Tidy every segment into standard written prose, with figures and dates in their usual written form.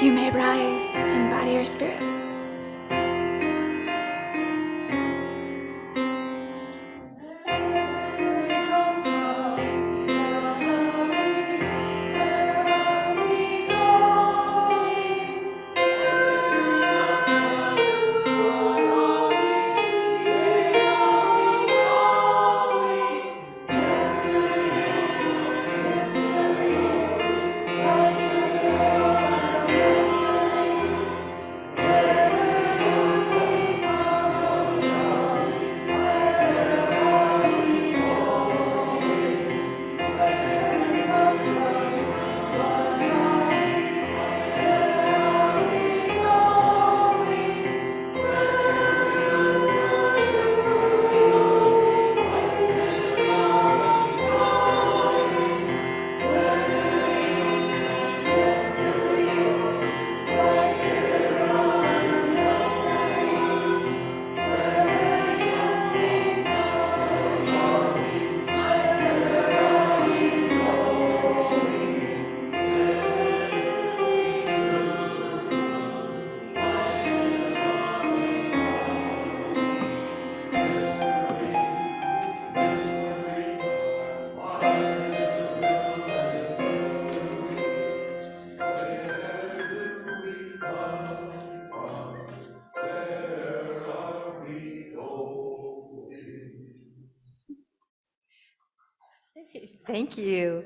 You may rise in body or spirit. Thank you.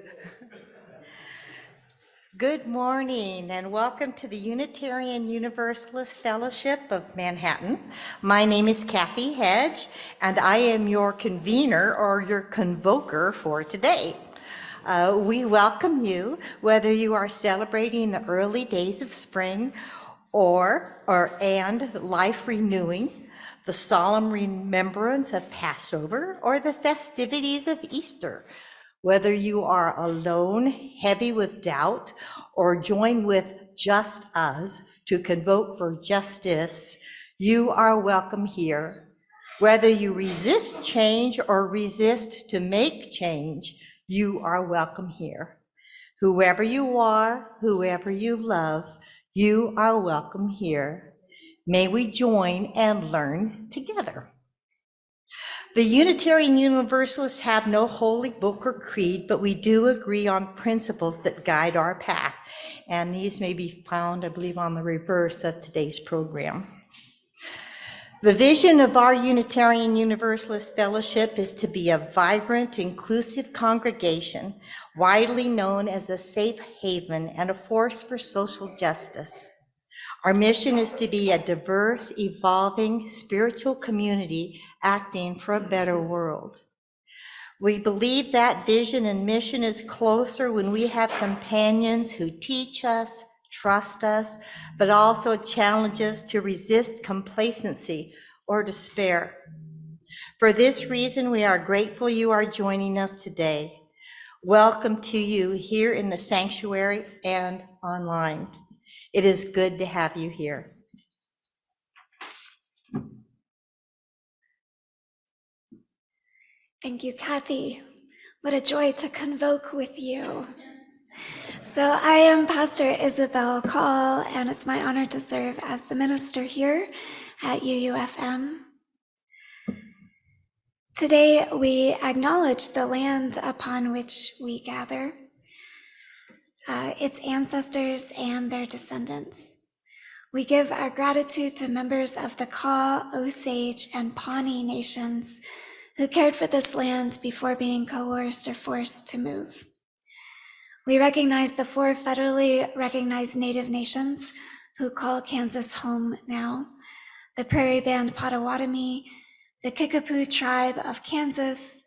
Good morning and welcome to the Unitarian Universalist Fellowship of Manhattan. My name is Kathy Hedge and I am your convener or your convoker for today. We welcome you whether you are celebrating the early days of spring and life renewing, the solemn remembrance of Passover, or the festivities of Easter. Whether you are alone, heavy with doubt, or join with just us to convoke for justice, you are welcome here. Whether you resist change or resist to make change, you are welcome here. Whoever you are, whoever you love, you are welcome here. May we join and learn together. The Unitarian Universalists have no holy book or creed, but we do agree on principles that guide our path. And these may be found, I believe, on the reverse of today's program. The vision of our Unitarian Universalist Fellowship is to be a vibrant, inclusive congregation, widely known as a safe haven and a force for social justice. Our mission is to be a diverse, evolving spiritual community acting for a better world. We believe that vision and mission is closer when we have companions who teach us, trust us, but also challenge us to resist complacency or despair. For this reason, we are grateful you are joining us today. Welcome to you here in the sanctuary and online. It is good to have you here. Thank you, Kathy. What a joy to convoke with you. So I am Pastor Isabel Call, and it's my honor to serve as the minister here at UUFM. Today, we acknowledge the land upon which we gather, its ancestors and their descendants. We give our gratitude to members of the Kaw, Osage, and Pawnee nations who cared for this land before being coerced or forced to move. We recognize the 4 federally recognized Native nations who call Kansas home now: the Prairie Band Potawatomi, the Kickapoo Tribe of Kansas,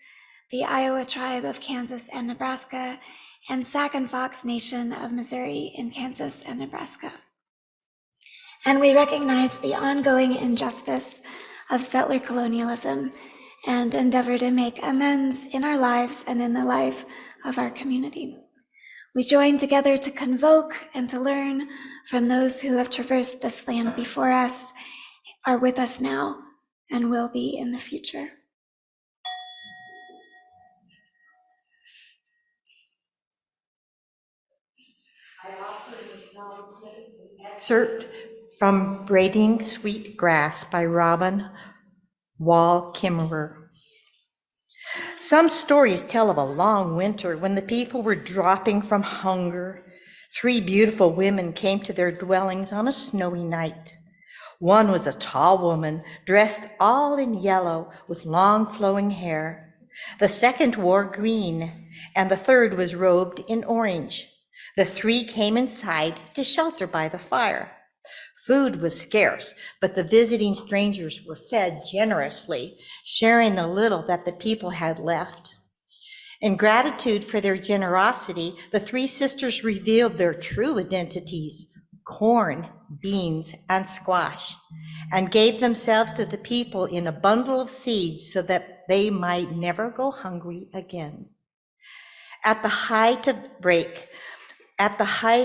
the Iowa Tribe of Kansas and Nebraska, and Sac and Fox Nation of Missouri in Kansas and Nebraska. And we recognize the ongoing injustice of settler colonialism and endeavor to make amends in our lives and in the life of our community. We join together to convoke and to learn from those who have traversed this land before us, are with us now, and will be in the future. I offer an acknowledgement of the Excerpt from Braiding Sweet Grass by Robin Wall Kimmerer. Some stories tell of a long winter when the people were dropping from hunger. 3 beautiful women came to their dwellings on a snowy night. One was a tall woman, dressed all in yellow with long flowing hair. The second wore green, and the third was robed in orange. The 3 came inside to shelter by the fire. Food was scarce, but the visiting strangers were fed generously, sharing the little that the people had left. In gratitude for their generosity, the 3 sisters revealed their true identities: corn, beans, and squash, and gave themselves to the people in a bundle of seeds so that they might never go hungry again. At the height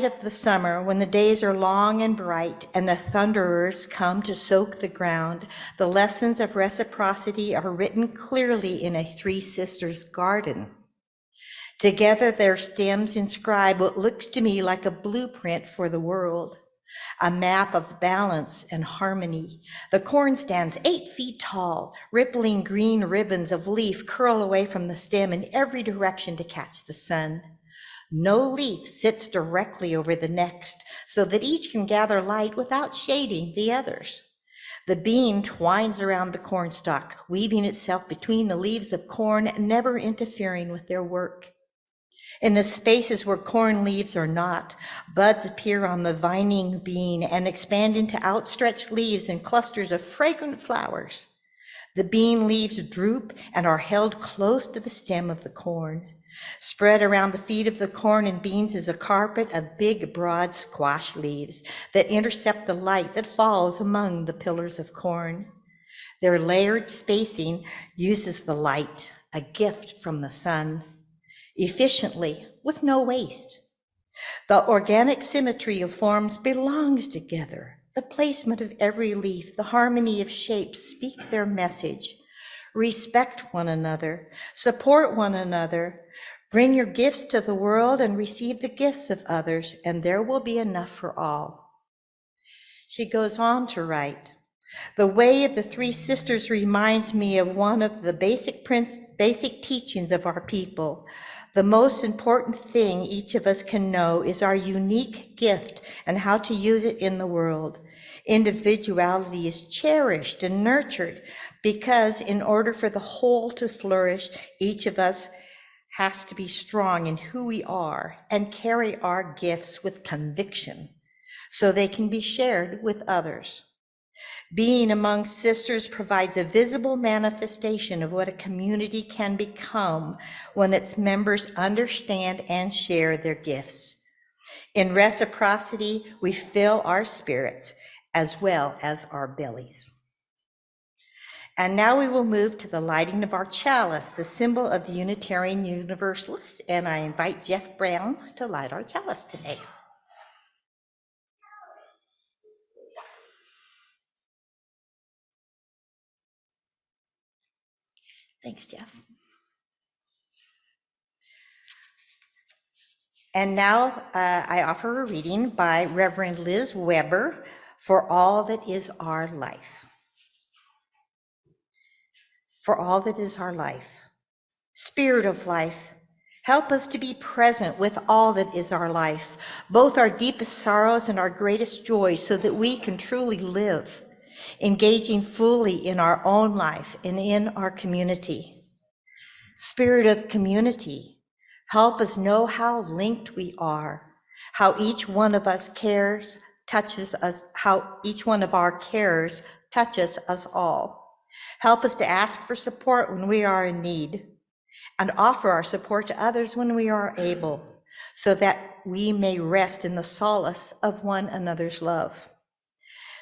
of the summer, when the days are long and bright and the thunderers come to soak the ground, the lessons of reciprocity are written clearly in a 3 sisters' garden. Together their stems inscribe what looks to me like a blueprint for the world, a map of balance and harmony. The corn stands 8 feet tall. Rippling green ribbons of leaf curl away from the stem in every direction to catch the sun. No leaf sits directly over the next, so that each can gather light without shading the others. The bean twines around the cornstalk, weaving itself between the leaves of corn, never interfering with their work. In the spaces where corn leaves are not, buds appear on the vining bean and expand into outstretched leaves and clusters of fragrant flowers. The bean leaves droop and are held close to the stem of the corn. Spread around the feet of the corn and beans is a carpet of big, broad squash leaves that intercept the light that falls among the pillars of corn. Their layered spacing uses the light, a gift from the sun, efficiently, with no waste. The organic symmetry of forms belongs together. The placement of every leaf, the harmony of shapes speak their message. Respect one another, support one another, bring your gifts to the world and receive the gifts of others, and there will be enough for all. She goes on to write, the way of the 3 sisters reminds me of one of the basic teachings of our people. The most important thing each of us can know is our unique gift and how to use it in the world. Individuality is cherished and nurtured because in order for the whole to flourish, each of us has to be strong in who we are and carry our gifts with conviction so they can be shared with others. Being among sisters provides a visible manifestation of what a community can become when its members understand and share their gifts. In reciprocity, we fill our spirits as well as our bellies. And now we will move to the lighting of our chalice, the symbol of the Unitarian Universalists, and I invite Jeff Brown to light our chalice today. Thanks, Jeff. And now I offer a reading by Reverend Liz Weber, For All That Is Our Life. For all that is our life. Spirit of life, help us to be present with all that is our life, both our deepest sorrows and our greatest joys, so that we can truly live, engaging fully in our own life and in our community. Spirit of community, help us know how linked we are, how each one of us cares, touches us, how each one of our cares touches us all. Help us to ask for support when we are in need and offer our support to others when we are able, so that we may rest in the solace of one another's love.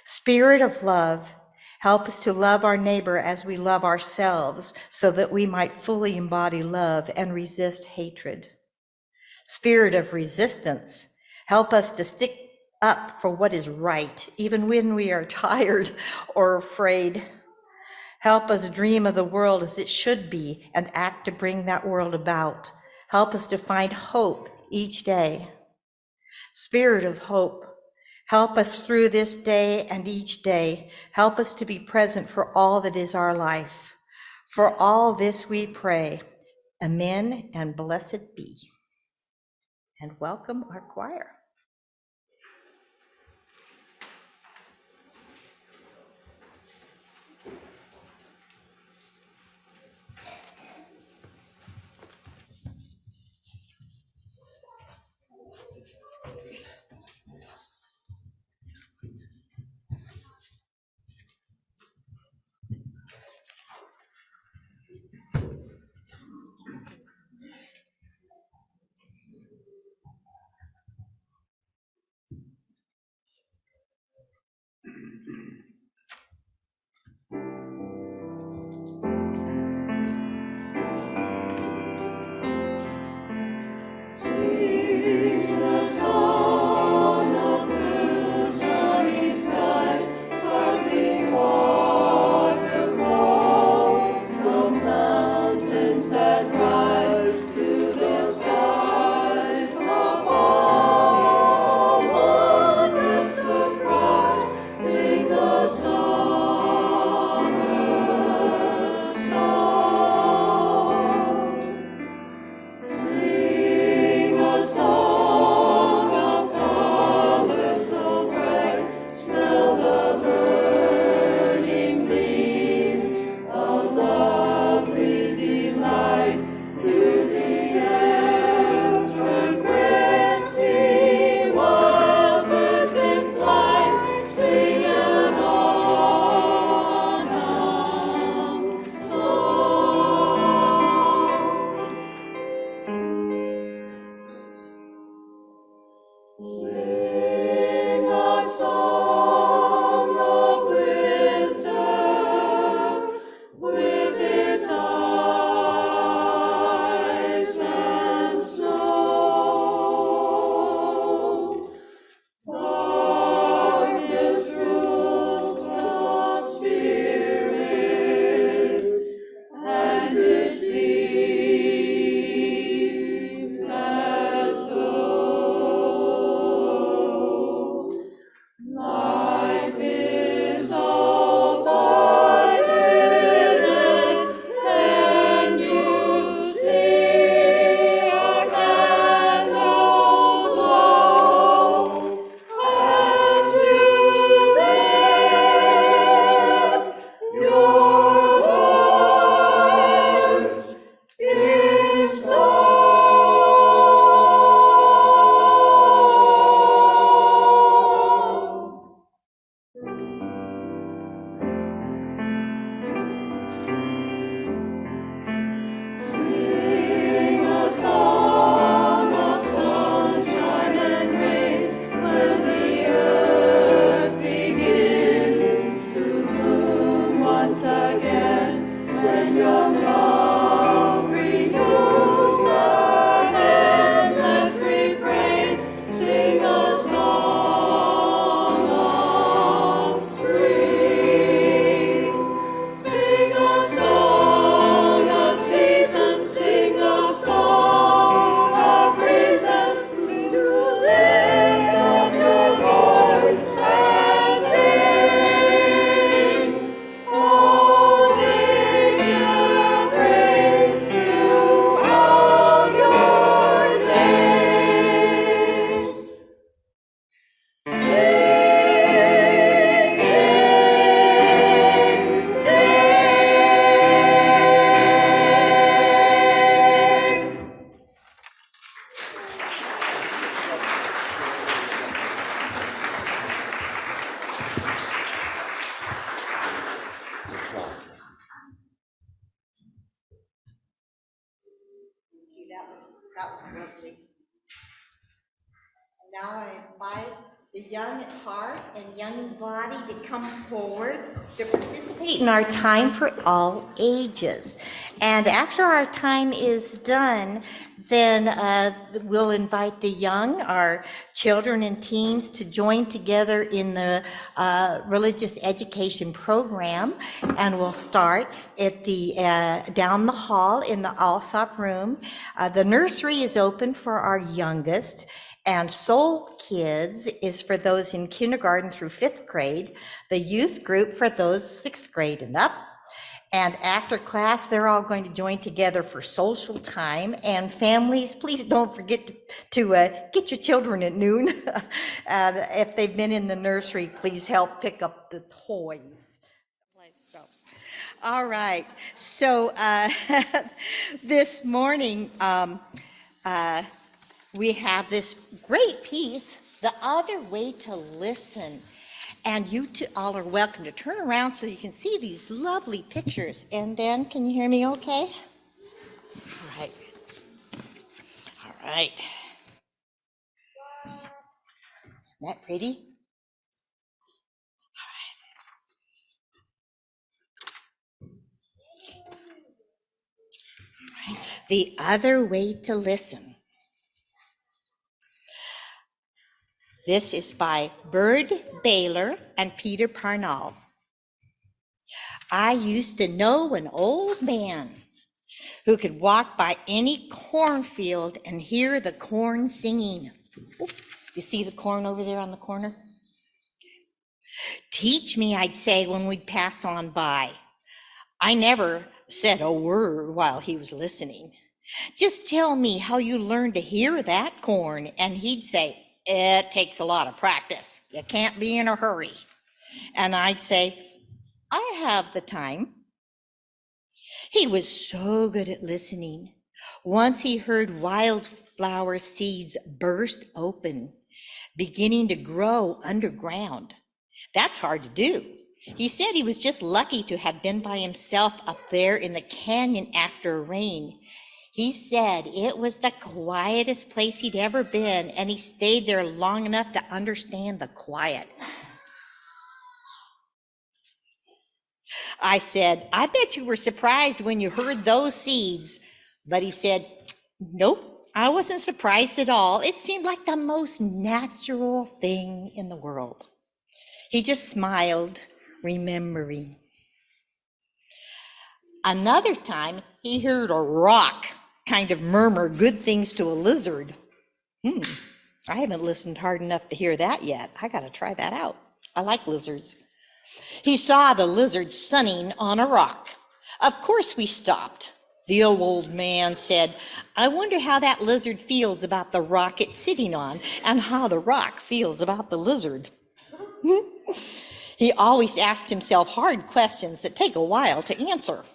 Spirit of love, help us to love our neighbor as we love ourselves, so that we might fully embody love and resist hatred. Spirit of resistance, help us to stick up for what is right, even when we are tired or afraid. Help us dream of the world as it should be and act to bring that world about. Help us to find hope each day. Spirit of hope, Help us through this day and each day. Help us to be present for all that is our life. For all this we pray. Amen and blessed be. And welcome our choir. That was lovely. And now I invite the young at heart and young body to come forward to participate in our time for all ages. And after our time is done, then we'll invite the young, our children and teens, to join together in the religious education program. And we'll start at the down the hall in the Alsop room. The nursery is open for our youngest, And Soul Kids is for those in kindergarten through 5th grade, the youth group for those 6th grade and up. And after class, they're all going to join together for social time. And families, please don't forget to get your children at noon. And if they've been in the nursery, please help pick up the toys. So, all right. So this morning, we have this great piece, The Other Way to Listen. And you two all are welcome to turn around so you can see these lovely pictures. And Dan, can you hear me okay? All right. All right. Isn't that pretty? All right. The Other Way to Listen. This is by Bird Baylor and Peter Parnell. I used to know an old man who could walk by any cornfield and hear the corn singing. You see the corn over there on the corner? Teach me, I'd say when we'd pass on by. I never said a word while he was listening. Just tell me how you learned to hear that corn. And he'd say, it takes a lot of practice. You can't be in a hurry. And I'd say, I have the time. He was so good at listening. Once he heard wildflower seeds burst open, beginning to grow underground. That's hard to do. He said he was just lucky to have been by himself up there in the canyon after rain. He said it was the quietest place he'd ever been, and he stayed there long enough to understand the quiet. I said, I bet you were surprised when you heard those seeds. But he said, nope, I wasn't surprised at all. It seemed like the most natural thing in the world. He just smiled, remembering. Another time, he heard a rock kind of murmur good things to a lizard. I haven't listened hard enough to hear that yet. I got to try that out. I like lizards. He saw the lizard sunning on a rock. Of course we stopped. The old man said, I wonder how that lizard feels about the rock it's sitting on and how the rock feels about the lizard. He always asked himself hard questions that take a while to answer.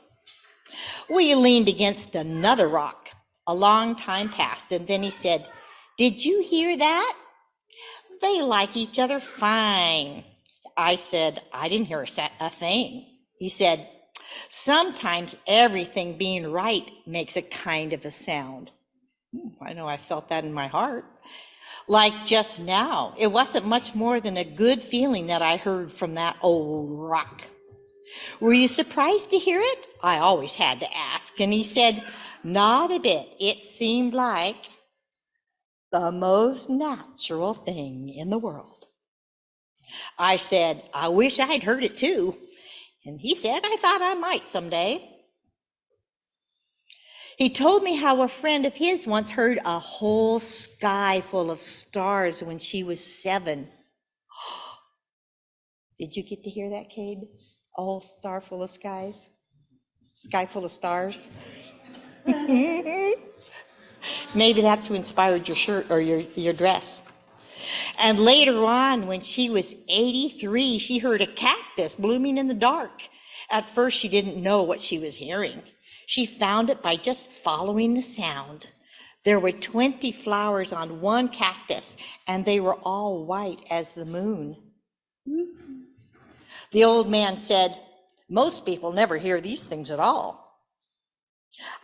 We leaned against another rock. A long time passed, and then he said, did you hear that? They like each other fine. I said, I didn't hear a thing. He said, sometimes everything being right makes a kind of a sound. I know I felt that in my heart. Like just now, it wasn't much more than a good feeling that I heard from that old rock. Were you surprised to hear it? I always had to ask. And he said, not a bit. It seemed like the most natural thing in the world. I said, I wish I'd heard it too. And he said, I thought I might someday. He told me how a friend of his once heard a whole sky full of stars when she was 7. Did you get to hear that, Cade? A whole star full of skies? Sky full of stars? Maybe that's who inspired your shirt or your dress. And later on, when she was 83, she heard a cactus blooming in the dark. At first, she didn't know what she was hearing. She found it by just following the sound. There were 20 flowers on one cactus, and they were all white as the moon. The old man said, most people never hear these things at all.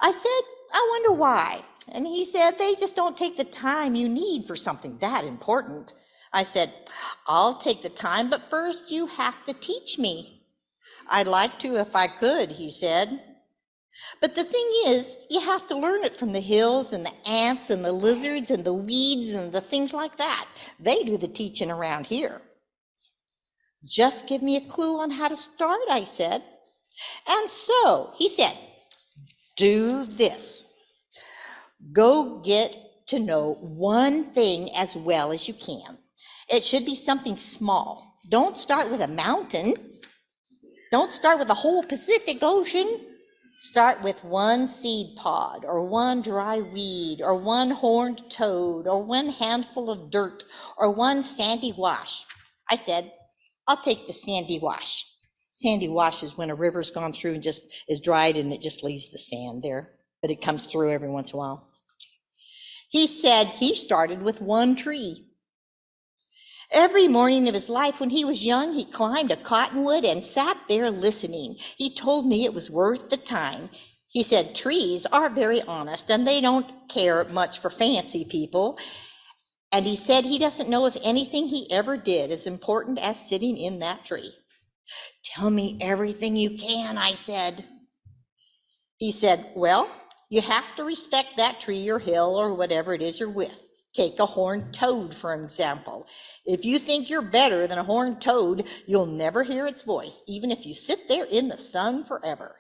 I said, I wonder why. And he said, they just don't take the time you need for something that important. I said, I'll take the time, but first you have to teach me. I'd like to if I could, he said. But the thing is, you have to learn it from the hills and the ants and the lizards and the weeds and the things like that. They do the teaching around here. Just give me a clue on how to start, I said. And so he said, do this. Go get to know one thing as well as you can. It should be something small. Don't start with a mountain. Don't start with the whole Pacific Ocean. Start with one seed pod, or one dry weed, or one horned toad, or one handful of dirt, or one sandy wash. I said, I'll take the sandy wash. Sandy wash is when a river's gone through and just is dried and it just leaves the sand there, but it comes through every once in a while. He said he started with one tree. Every morning of his life when he was young, he climbed a cottonwood and sat there listening. He told me it was worth the time. He said trees are very honest and they don't care much for fancy people. And he said he doesn't know if anything he ever did is important as sitting in that tree. Tell me everything you can, I said. He said, well, you have to respect that tree or hill or whatever it is you're with. Take a horned toad, for example. If you think you're better than a horned toad, you'll never hear its voice, even if you sit there in the sun forever.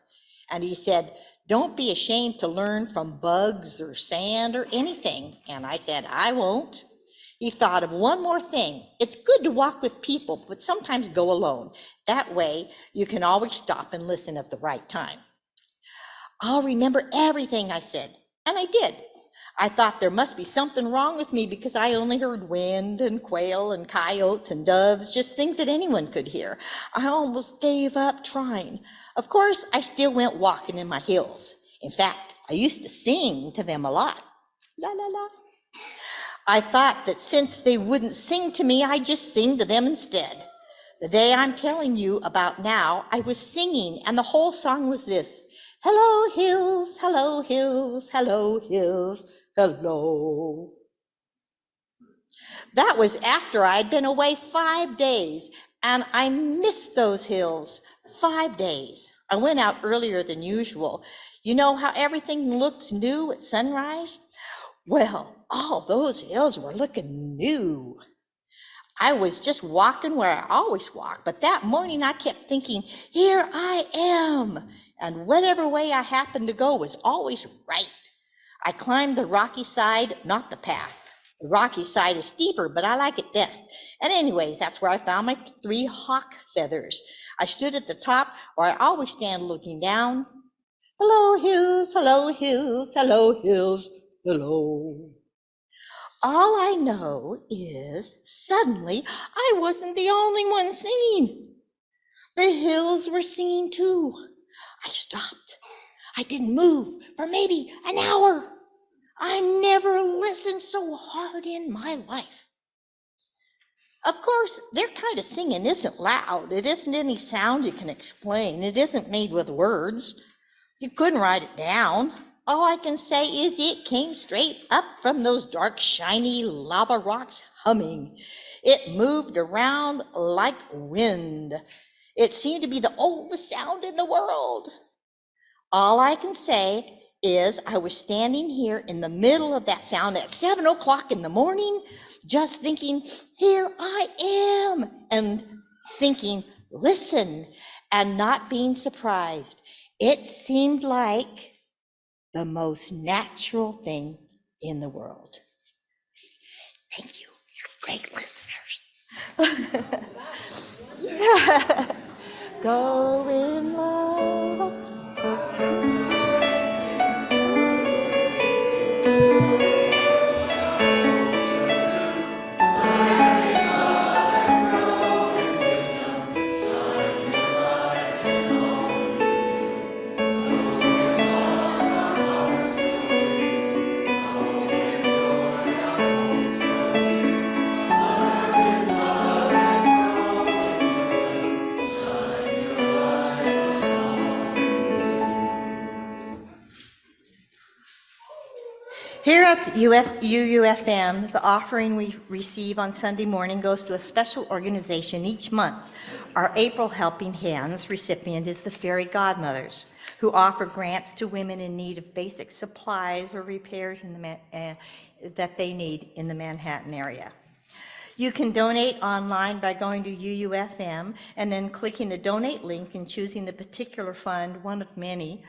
And he said, don't be ashamed to learn from bugs or sand or anything. And I said, I won't. He thought of one more thing. It's good to walk with people, but sometimes go alone. That way, you can always stop and listen at the right time. I'll remember everything, I said, and I did. I thought there must be something wrong with me because I only heard wind and quail and coyotes and doves, just things that anyone could hear. I almost gave up trying. Of course, I still went walking in my hills. In fact, I used to sing to them a lot. La, la, la. I thought that since they wouldn't sing to me, I'd just sing to them instead. The day I'm telling you about now, I was singing, and the whole song was this. Hello, hills, hello, hills, hello, hills, hello. That was after I'd been away 5 days, and I missed those hills. 5 days. I went out earlier than usual. You know how everything looks new at sunrise? Well, all those hills were looking new. I was just walking where I always walk, but that morning I kept thinking, here I am. And whatever way I happened to go was always right. I climbed the rocky side, not the path. The rocky side is steeper, but I like it best. And anyways, that's where I found my 3 hawk feathers. I stood at the top where I always stand looking down. Hello, hills, hello, hills, hello, hills, hello. All I know is suddenly I wasn't the only one singing. The hills were singing too. I stopped. I didn't move for maybe an hour. I never listened so hard in my life. Of course, their kind of singing isn't loud. It isn't any sound you can explain. It isn't made with words. You couldn't write it down. All I can say is it came straight up from those dark, shiny lava rocks humming. It moved around like wind. It seemed to be the oldest sound in the world. All I can say is I was standing here in the middle of that sound at 7 o'clock in the morning, just thinking, here I am, and thinking, listen, and not being surprised. It seemed like the most natural thing in the world. Thank you. You're great listeners. Yeah. Go in love. Here at UUFM, the offering we receive on Sunday morning goes to a special organization each month. Our April Helping Hands recipient is the Fairy Godmothers, who offer grants to women in need of basic supplies or repairs that they need in the Manhattan area. You can donate online by going to UUFM and then clicking the donate link and choosing the particular fund, one of many,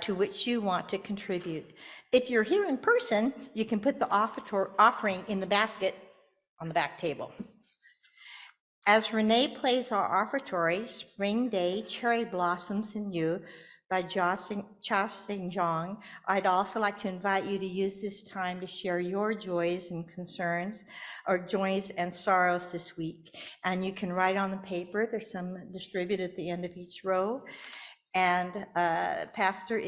to which you want to contribute. If you're here in person, you can put the offering in the basket on the back table. As Renee plays our offertory, Spring Day Cherry Blossoms in You by Cha Sing Jong, I'd also like to invite you to use this time to share your joys and concerns, or joys and sorrows this week. And you can write on the paper, there's some distributed at the end of each row. And Pastor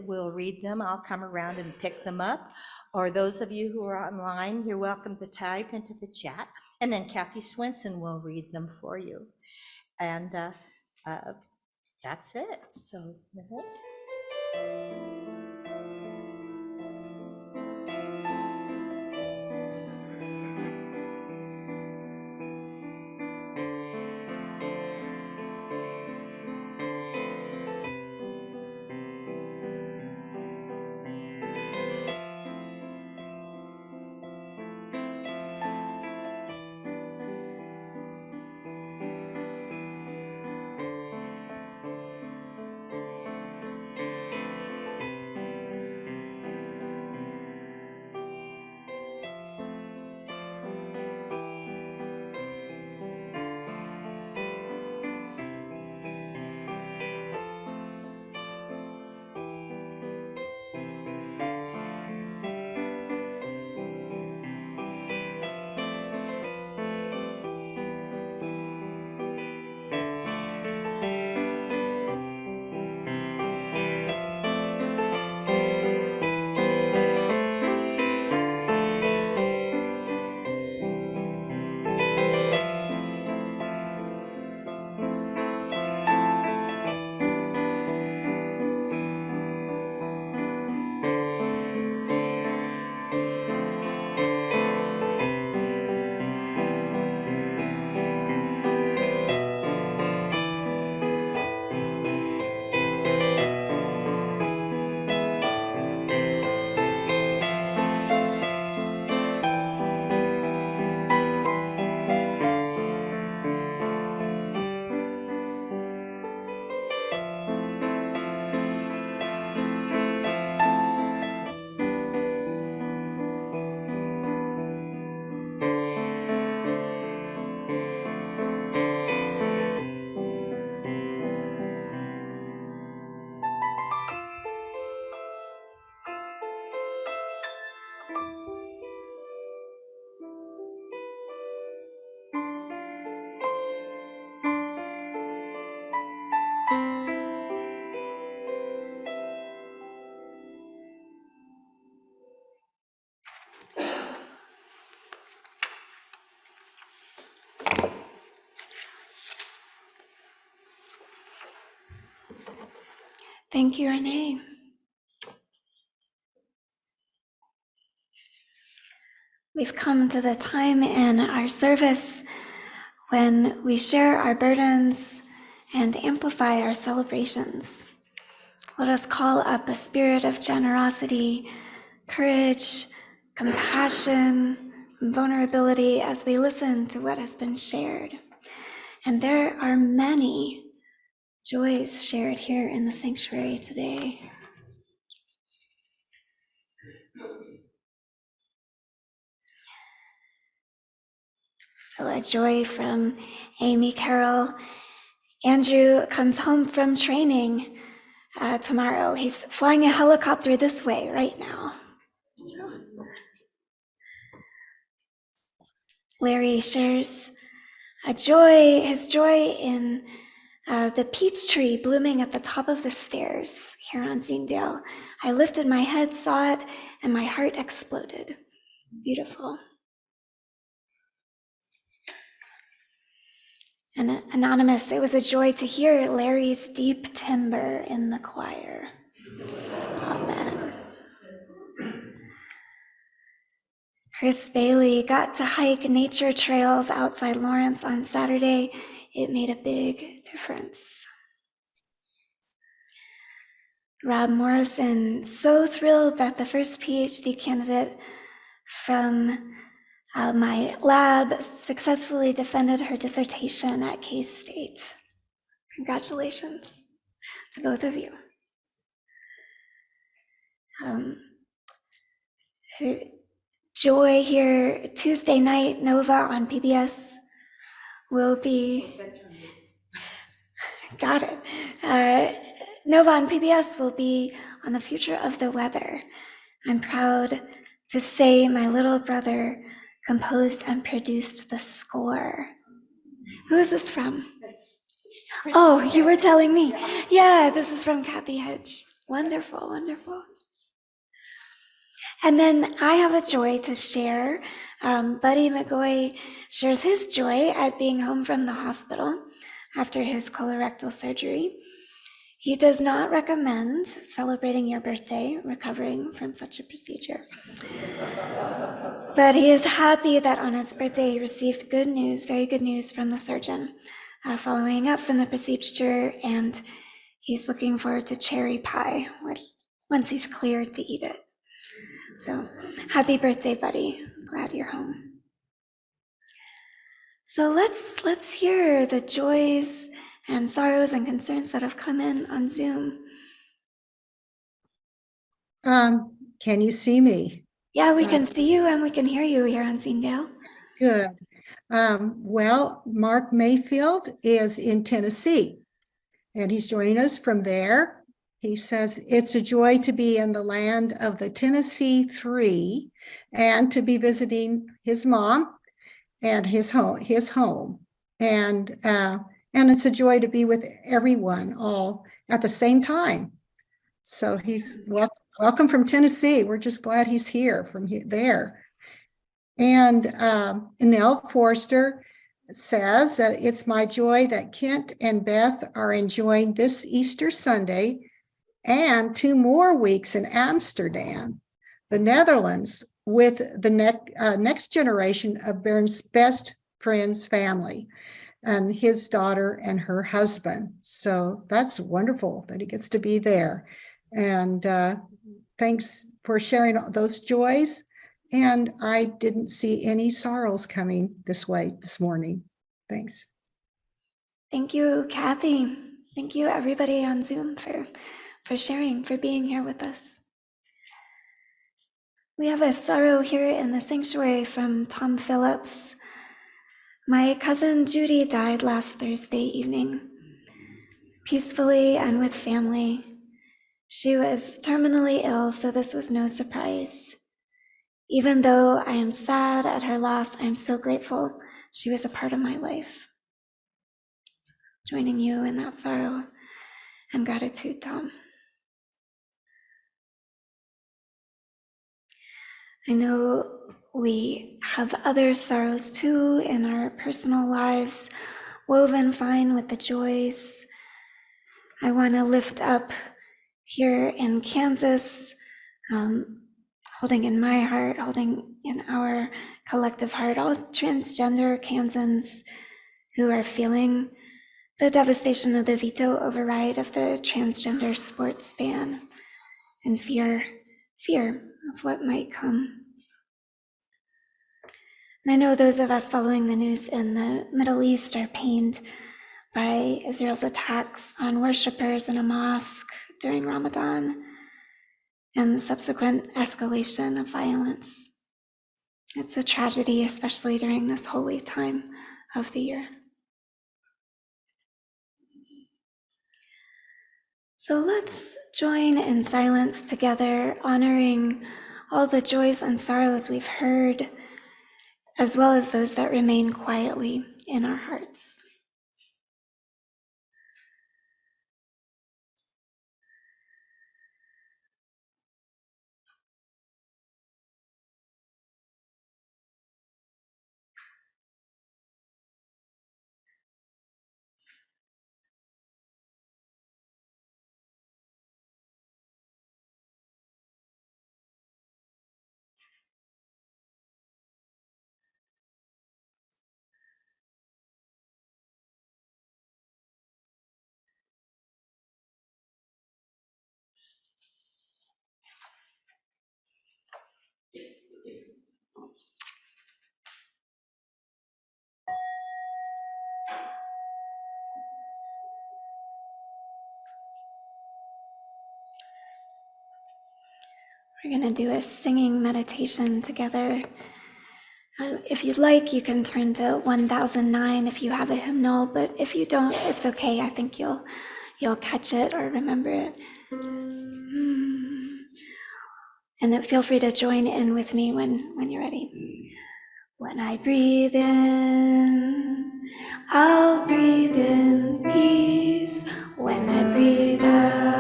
will read them. I'll come around and pick them up. Or those of you who are online, you're welcome to type into the chat. And then Kathy Swenson will read them for you. And that's it. So Thank you, Renee. We've come to the time in our service when we share our burdens and amplify our celebrations. Let us call up a spirit of generosity, courage, compassion, and vulnerability as we listen to what has been shared. And there are many joys shared here in the sanctuary today. So a joy from Amy Carroll. Andrew comes home from training tomorrow. He's flying a helicopter this way right now. So. Larry shares his joy in the peach tree blooming at the top of the stairs here on Zingdale. I lifted my head, saw it, and my heart exploded. Beautiful. And anonymous, it was a joy to hear Larry's deep timbre in the choir. Amen. Chris Bailey got to hike nature trails outside Lawrence on Saturday. It made a big difference. Rob Morrison, so thrilled that the first PhD candidate from My lab successfully defended her dissertation at K-State. Congratulations to both of you. Joy here Tuesday night, Nova on PBS will be. Got it. Nova on PBS will be on the future of the weather. I'm proud to say my little brother composed and produced the score. Who is this from? Oh, you were telling me. Yeah, this is from Kathy Hedge. Wonderful, wonderful. And then I have a joy to share. Buddy McGoy shares his joy at being home from the hospital after his colorectal surgery. He does not recommend celebrating your birthday recovering from such a procedure. But he is happy that on his birthday he received good news, very good news from the surgeon following up from the procedure, and he's looking forward to cherry pie once he's cleared to eat it. So happy birthday, buddy. Glad you're home. So let's hear the joys and sorrows and concerns that have come in on Zoom. Can you see me? Yeah, we can see you and we can hear you here on Seamdale. Good. Well, Mark Mayfield is in Tennessee, and he's joining us from there. He says, it's a joy to be in the land of the Tennessee Three and to be visiting his mom and his home. And it's a joy to be with everyone all at the same time. So he's welcome from Tennessee. We're just glad he's here from there. And Nell Forster says that it's my joy that Kent and Beth are enjoying this Easter Sunday and 2 more weeks in Amsterdam, the Netherlands, with the next generation of Bernd's best friend's family and his daughter and her husband. So that's wonderful that he gets to be there. And thanks for sharing those joys. And I didn't see any sorrows coming this way this morning. Thanks. Thank you, Kathy. Thank you, everybody on Zoom for sharing, for being here with us. We have a sorrow here in the sanctuary from Tom Phillips. My cousin Judy died last Thursday evening, peacefully and with family. She was terminally ill, so this was no surprise. Even though I am sad at her loss, I am so grateful she was a part of my life. Joining you in that sorrow and gratitude, Tom. I know we have other sorrows too in our personal lives, woven fine with the joys. I want to lift up here in Kansas, holding in my heart, holding in our collective heart, all transgender Kansans who are feeling the devastation of the veto override of the transgender sports ban and fear of what might come. And I know those of us following the news in the Middle East are pained by Israel's attacks on worshipers in a mosque during Ramadan and the subsequent escalation of violence. It's a tragedy, especially during this holy time of the year. So let's join in silence together, honoring all the joys and sorrows we've heard, as well as those that remain quietly in our hearts. We're going to do a singing meditation together. If you'd like, you can turn to 1009 if you have a hymnal, but if you don't, it's okay. I think you'll catch it or remember it. And feel free to join in with me when you're ready. When I breathe in, I'll breathe in peace. When I breathe out,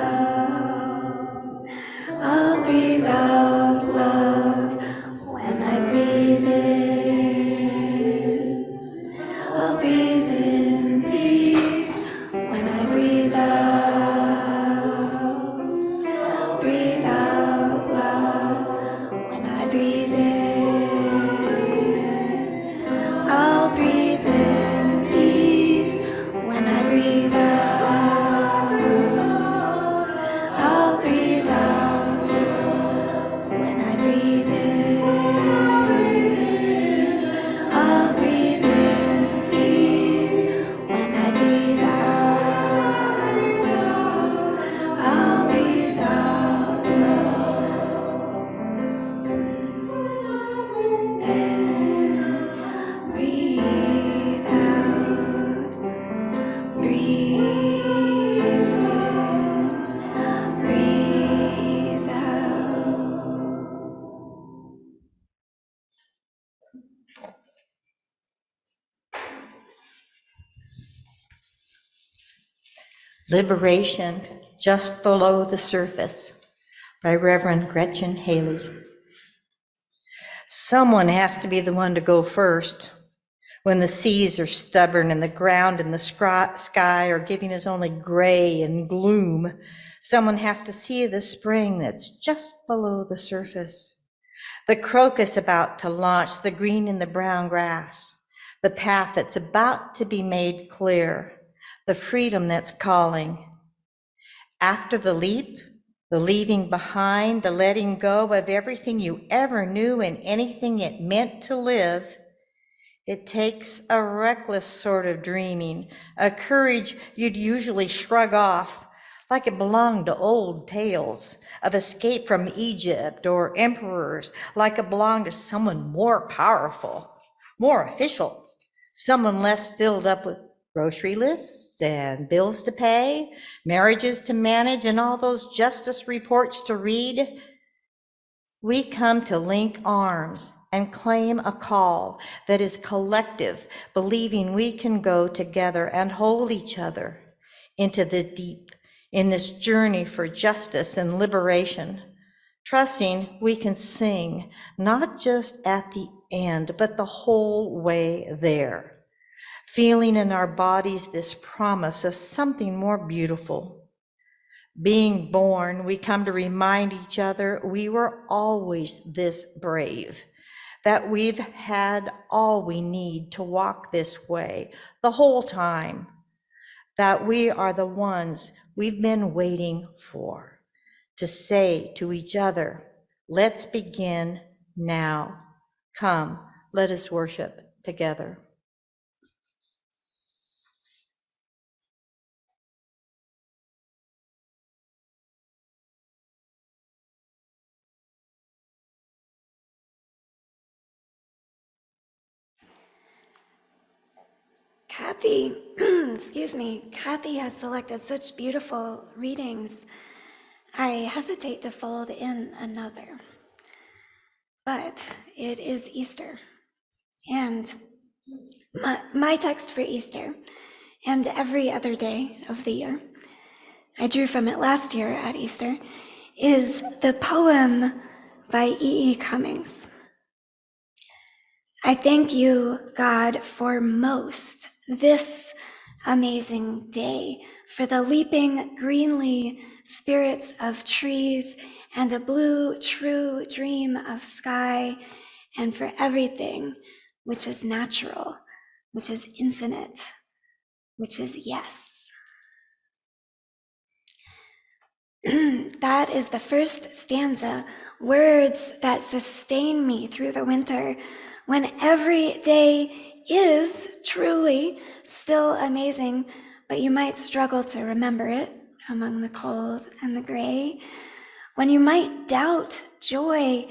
I'll breathe out love. When I breathe in, I'll breathe in peace. When I breathe out, I'll breathe out love. When I breathe in, I'll breathe in peace. When I breathe out, I'll breathe out love. When I breathe in, I'll breathe in peace. When I breathe out, I'll breathe out love. And breathe out, breathe in, breathe out. Liberation Just Below the Surface by Reverend Gretchen Haley. Someone has to be the one to go first. When the seas are stubborn and the ground and the sky are giving us only gray and gloom, someone has to see the spring that's just below the surface. The crocus about to launch, the green and the brown grass, the path that's about to be made clear, the freedom that's calling. After the leap, the leaving behind, the letting go of everything you ever knew and anything it meant to live, it takes a reckless sort of dreaming, a courage you'd usually shrug off, like it belonged to old tales of escape from Egypt or emperors, like it belonged to someone more powerful, more official, someone less filled up with grocery lists and bills to pay, marriages to manage, and all those justice reports to read. We come to link arms and claim a call that is collective, believing we can go together and hold each other into the deep in this journey for justice and liberation, trusting we can sing not just at the end, but the whole way there, feeling in our bodies this promise of something more beautiful. Being born, we come to remind each other we were always this brave, that we've had all we need to walk this way the whole time, that we are the ones we've been waiting for, to say to each other, let's begin now. Come, let us worship together. Kathy, Kathy has selected such beautiful readings. I hesitate to fold in another, but it is Easter, and my text for Easter, and every other day of the year, I drew from it last year at Easter, is the poem by E.E. Cummings. I thank you, God, for most this amazing day, for the leaping greenly spirits of trees and a blue true dream of sky, and for everything which is natural, which is infinite, which is yes. That is the first stanza, words that sustain me through the winter, when every day is truly still amazing, but you might struggle to remember it among the cold and the gray, when you might doubt joy,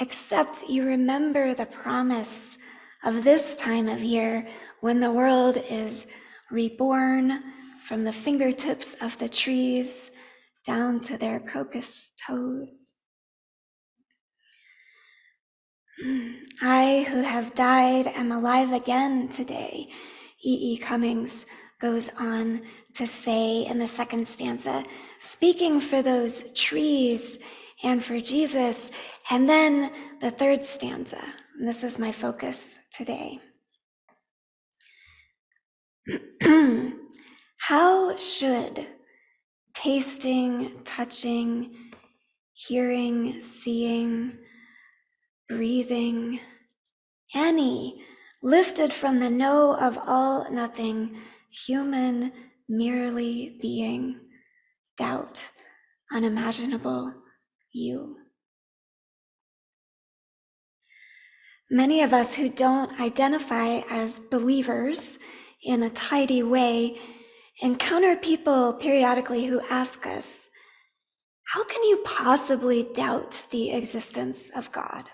except you remember the promise of this time of year when the world is reborn from the fingertips of the trees down to their crocus toes. I who have died am alive again today, E. E. Cummings goes on to say in the second stanza, speaking for those trees and for Jesus. And then the third stanza, and this is my focus today. How should tasting, touching, hearing, seeing, breathing, any lifted from the no of all nothing, human merely being, doubt, unimaginable you? Many of us who don't identify as believers in a tidy way encounter people periodically who ask us, how can you possibly doubt the existence of God?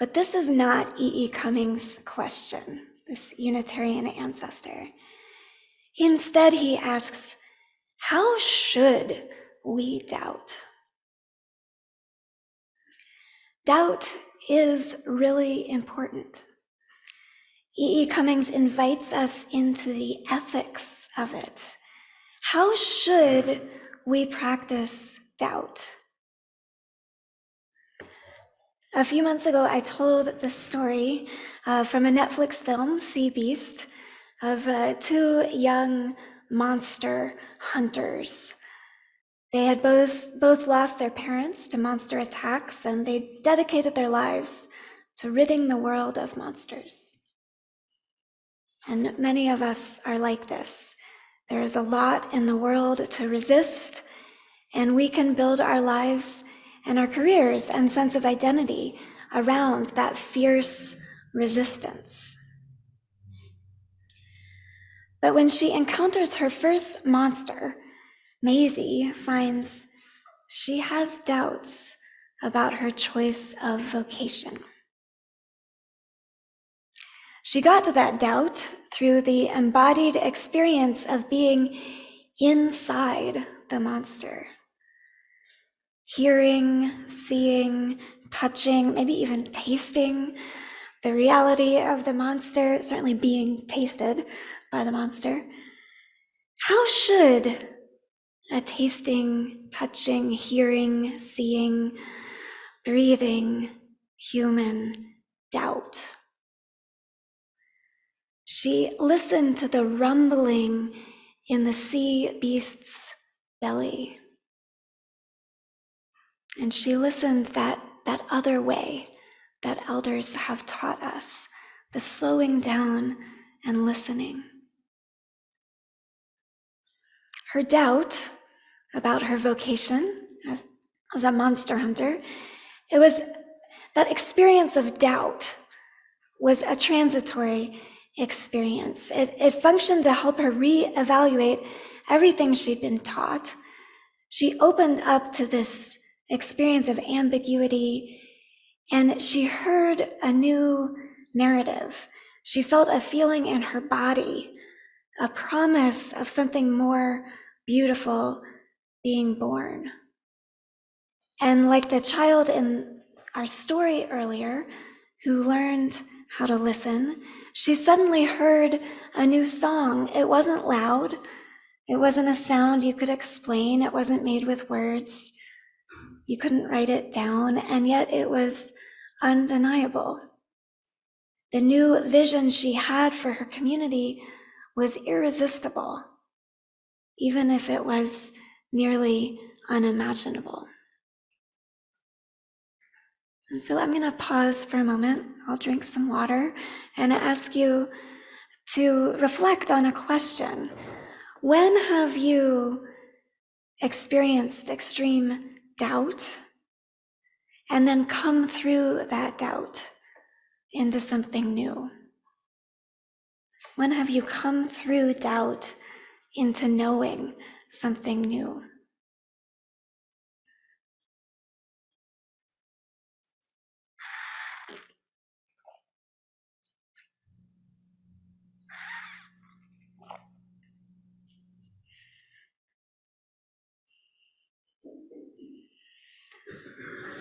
But this is not E. E. Cummings' question, this Unitarian ancestor. Instead, he asks, how should we doubt? Doubt is really important. E. E. Cummings invites us into the ethics of it. How should we practice doubt? A few months ago, I told the story from a Netflix film, Sea Beast, of two young monster hunters. They had both lost their parents to monster attacks, and they dedicated their lives to ridding the world of monsters. And many of us are like this. There is a lot in the world to resist, and we can build our lives and our careers and sense of identity around that fierce resistance. But when she encounters her first monster, Maisie finds she has doubts about her choice of vocation. She got to that doubt through the embodied experience of being inside the monster. Hearing, seeing, touching, maybe even tasting the reality of the monster, certainly being tasted by the monster. How should a tasting, touching, hearing, seeing, breathing human doubt? She listened to the rumbling in the sea beast's belly. And she listened that other way that elders have taught us, the slowing down and listening. Her doubt about her vocation as a monster hunter, it was that experience of doubt was a transitory experience. It functioned to help her reevaluate everything she'd been taught. She opened up to this experience of ambiguity, and she heard a new narrative. She felt a feeling in her body, a promise of something more beautiful being born. And like the child in our story earlier, who learned how to listen, she suddenly heard a new song. It wasn't loud. It wasn't a sound you could explain. It wasn't made with words. You couldn't write it down, and yet it was undeniable. The new vision she had for her community was irresistible, even if it was nearly unimaginable. And so I'm going to pause for a moment. I'll drink some water and ask you to reflect on a question. When have you experienced extreme doubt and then come through that doubt into something new? When have you come through doubt into knowing something new?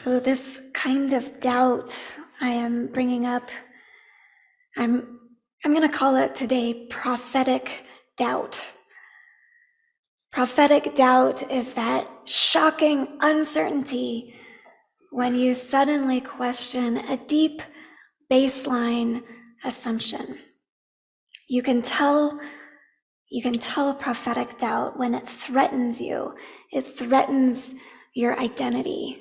So this kind of doubt I am bringing up, I'm going to call it today prophetic doubt. Prophetic doubt is that shocking uncertainty when you suddenly question a deep baseline assumption. You can tell prophetic doubt when it threatens you. It threatens your identity.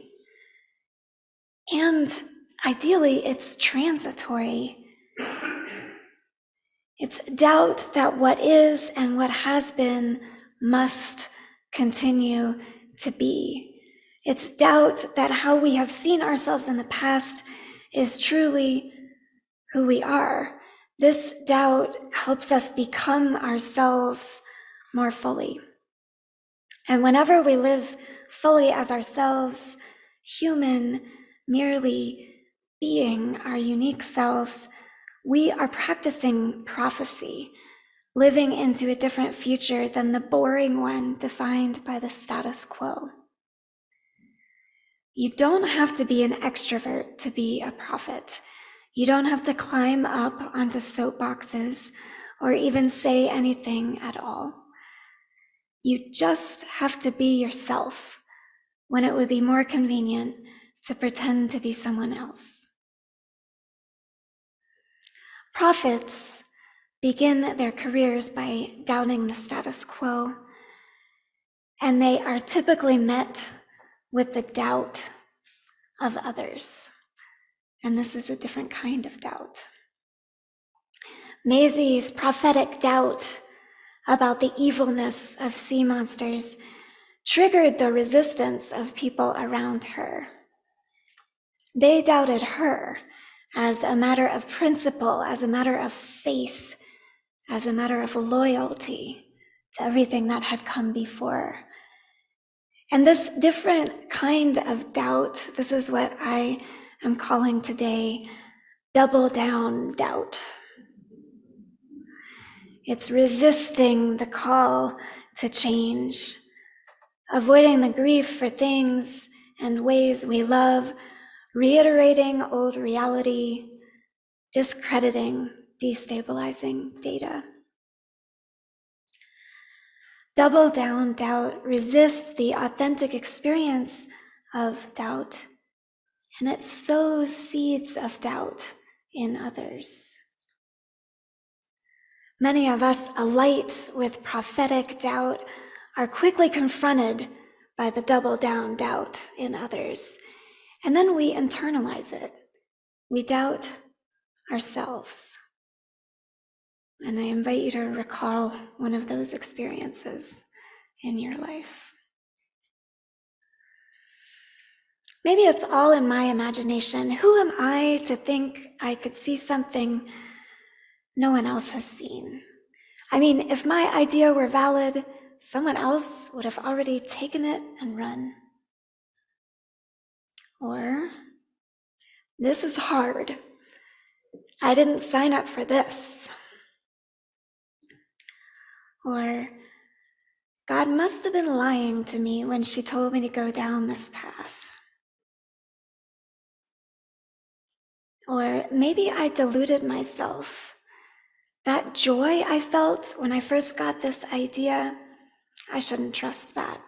And ideally, it's transitory. It's doubt that what is and what has been must continue to be. It's doubt that how we have seen ourselves in the past is truly who we are. This doubt helps us become ourselves more fully. And whenever we live fully as ourselves, human, merely being our unique selves, we are practicing prophecy, living into a different future than the boring one defined by the status quo. You don't have to be an extrovert to be a prophet. You don't have to climb up onto soapboxes or even say anything at all. You just have to be yourself when it would be more convenient to pretend to be someone else. Prophets begin their careers by doubting the status quo, and they are typically met with the doubt of others. And this is a different kind of doubt. Maisie's prophetic doubt about the evilness of sea monsters triggered the resistance of people around her. They doubted her as a matter of principle, as a matter of faith, as a matter of loyalty to everything that had come before. And this different kind of doubt, this is what I am calling today double down doubt. It's resisting the call to change, avoiding the grief for things and ways we love, reiterating old reality, discrediting, destabilizing data. Double down doubt resists the authentic experience of doubt, and it sows seeds of doubt in others. Many of us, alight with prophetic doubt, are quickly confronted by the double down doubt in others, and then we internalize it. We doubt ourselves. And I invite you to recall one of those experiences in your life. Maybe it's all in my imagination. Who am I to think I could see something no one else has seen? I mean, if my idea were valid, someone else would have already taken it and run. Or, this is hard. I didn't sign up for this. Or, God must have been lying to me when she told me to go down this path. Or maybe I deluded myself. That joy I felt when I first got this idea, I shouldn't trust that.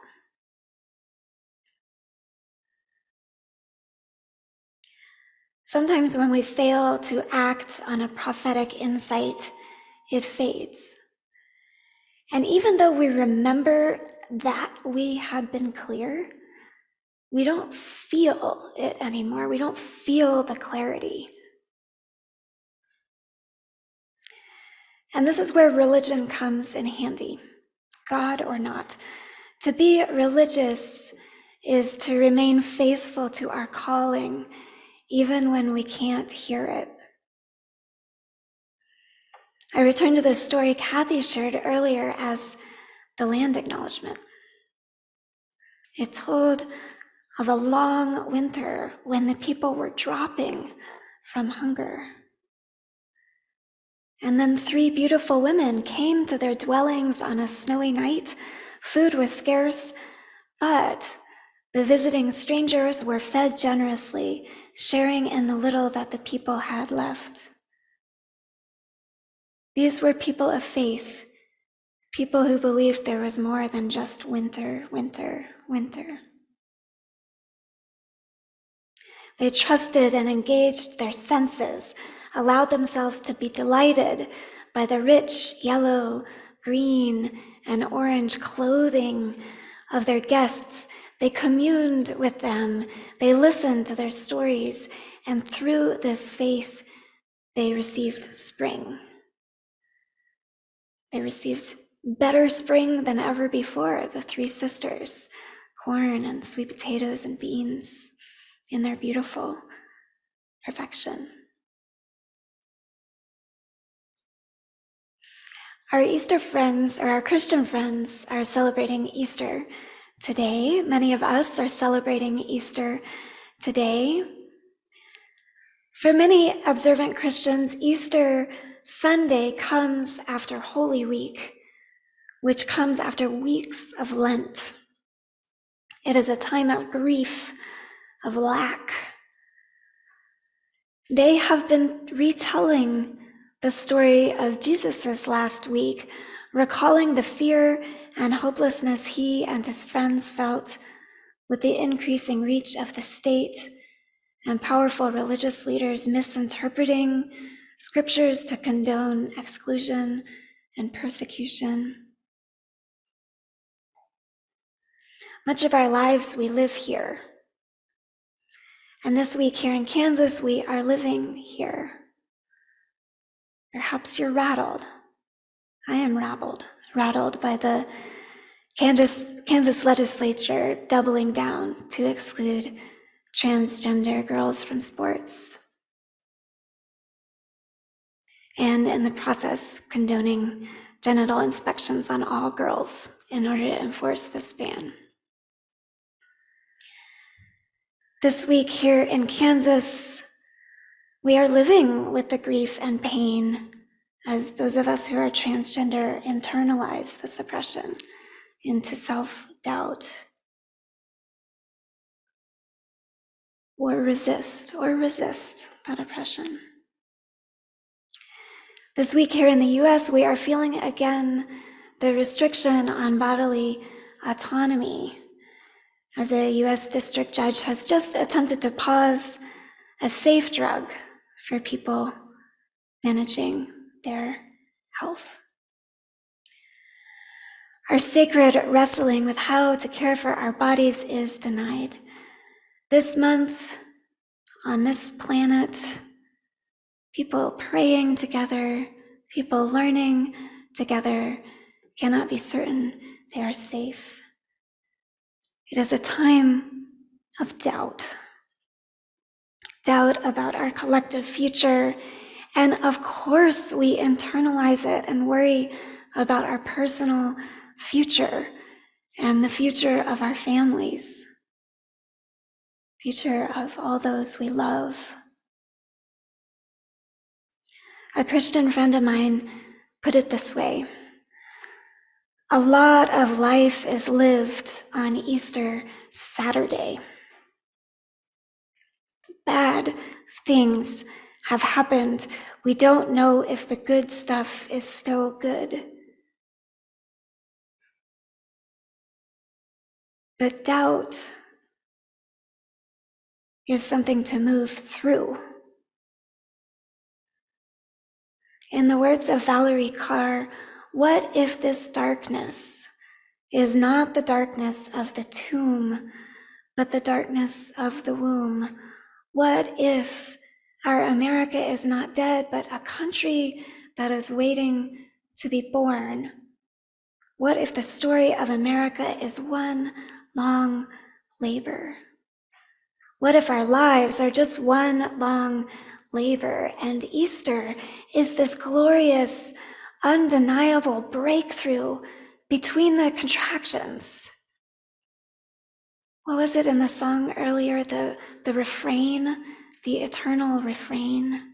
Sometimes when we fail to act on a prophetic insight, it fades. And even though we remember that we had been clear, we don't feel it anymore. We don't feel the clarity. And this is where religion comes in handy, God or not. To be religious is to remain faithful to our calling, even when we can't hear it. I return to the story Kathy shared earlier as the land acknowledgement. It told of a long winter when the people were dropping from hunger. And then 3 beautiful women came to their dwellings on a snowy night. Food was scarce, but The visiting strangers were fed generously, sharing in the little that the people had left. These were people of faith, people who believed there was more than just winter, winter, winter. They trusted and engaged their senses, allowed themselves to be delighted by the rich yellow, green, and orange clothing of their guests. They communed with them, they listened to their stories, and through this faith, they received spring. They received better spring than ever before, the three sisters, corn and sweet potatoes and beans in their beautiful perfection. Our Easter friends, or our Christian friends, are celebrating Easter today. Many of us are celebrating Easter today. For many observant Christians, Easter Sunday comes after Holy Week, which comes after weeks of Lent. It is a time of grief, of lack. They have been retelling the story of Jesus' last week, recalling the fear and hopelessness he and his friends felt with the increasing reach of the state and powerful religious leaders misinterpreting scriptures to condone exclusion and persecution. Much of our lives we live here. And this week here in Kansas, we are living here. Perhaps you're rattled. I am rattled by the Kansas legislature doubling down to exclude transgender girls from sports. And in the process, condoning genital inspections on all girls in order to enforce this ban. This week here in Kansas, we are living with the grief and pain as those of us who are transgender internalize this oppression into self-doubt or resist that oppression. This week here in the US, we are feeling again the restriction on bodily autonomy as a US district judge has just attempted to pause a safe drug for people managing their health. Our sacred wrestling with how to care for our bodies is denied. This month, on this planet, people praying together, people learning together cannot be certain they are safe. It is a time of doubt about our collective future. And of course, we internalize it and worry about our personal future and the future of our families, future of all those we love. A Christian friend of mine put it this way: a lot of life is lived on Easter Saturday. Bad things have happened. We don't know if the good stuff is still good. But doubt is something to move through. In the words of Valerie Carr, what if this darkness is not the darkness of the tomb, but the darkness of the womb? What if our America is not dead, but a country that is waiting to be born? What if the story of America is one long labor? What if our lives are just one long labor and Easter is this glorious, undeniable breakthrough between the contractions? What was it in the song earlier, the refrain, the eternal refrain?